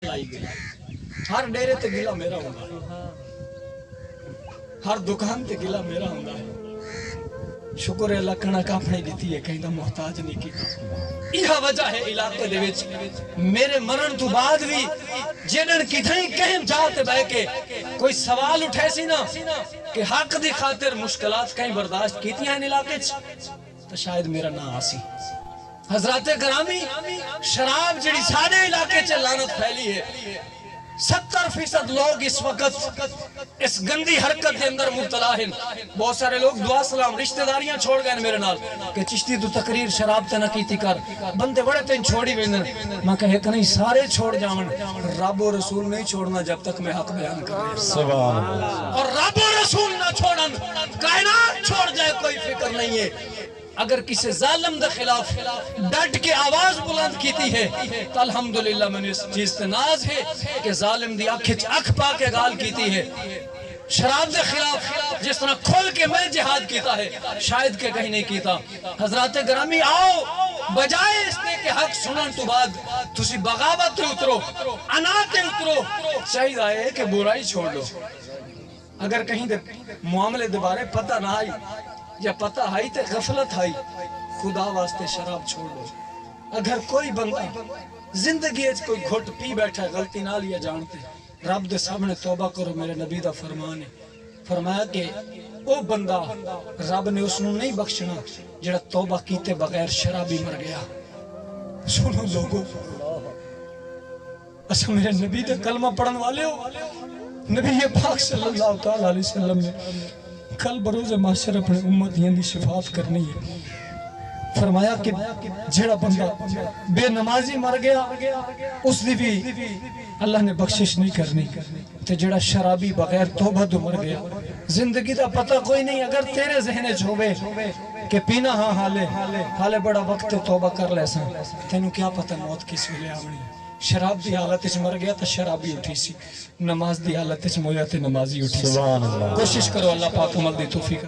لائی گئی ہر ڈیرے تے گلا میرا ہوندا ہے ہر دکان تے گلا میرا ہوندا ہے شکر ہے اللہ کنک اپنی دیتی ہے کہیں دا محتاج نہیں کیتا یہ وجہ ہے علاقے دے وچ میرے مرن تو بعد بھی جنن کتھیں کہیں جاتے بہ کے کوئی سوال اٹھے سی نا کہ حق دی خاطر مشکلات کہیں برداشت کیتی ہیں علاقے تو شاید میرا نہ آسی حضرات گرامی شراب جڑی سارے علاقے چ لعنت پھیلی ہے 70% لوگ اس وقت اس گندی حرکت کے اندر مبتلا ہیں بہت سارے لوگ دعا سلام رشتہ داریاں چھوڑ گئے میرے نال کہ چشتی تو تقریر شراب تے نہ کیتی کر بندے بڑے تین چھوڑی ویندن میں کہے کہ نہیں سارے چھوڑ جاون رب و رسول نہیں چھوڑنا جب تک میں حق بیان کر رہا سبحان اللہ اور رب و رسول نہ چھوڑن کائنات چھوڑ جائے کوئی فکر نہیں ہے اگر کسی ظالم دے خلاف ڈٹ کے آواز بلند کیتی ہے تو الحمدللہ میں نے اس چیز سے ناز ہے کہ ظالم دی اکھ پا کے گال کیتی ہے شراب دے خلاف جس طرح کھول کے میں جہاد کیتا ہے شاید کہ کہیں نہیں کیتا حضرات گرامی آؤ بجائے اس نے کہ حق سنن تو بعد تسی بغاوت اترو انا تے اترو چاہیے آئے کہ برائی چھوڑ لو اگر کہیں دے معاملے دے بارے پتہ نہ آئی یا پتہ آئی تے غفلت آئی خدا واسطے شراب چھوڑ لو اگر کوئی بندہ زندگی اچ کوئی گھٹ پی بیٹھا ہے غلطی نہ لیا جانتے رب دے سامنے توبہ کرو میرے نبی دا فرمان ہے فرمایا کہ او بندہ رب نے اس نو نہیں بخشنا جڑا توبہ کیتے بغیر شرابی مر گیا سنو لوگو اچھا میرے نبی دے کلمہ پڑھن والے ہو نبی پاک صلی اللہ علیہ وسلم نے کل بروز معاشر اپنے امتیاں دی شفاعت کرنی ہے فرمایا کہ جڑا بندہ بے نمازی مر گیا اس دی بھی اللہ نے بخشش نہیں کرنی تے جڑا شرابی بغیر توبہ تو مر گیا زندگی دا پتہ کوئی نہیں اگر تیرے ذہن وچ ہوے کہ پینا ہاں حالے بڑا وقت توبہ کر لے ساں تینوں کیا پتہ موت کس ویلے آونی شراب دی حالت وچ مر گیا تو شرابی اٹھی سی نماز دی حالت وچ مویا تے نمازی اٹھی سی کوشش کرو اللہ پاک عمل دی توفیق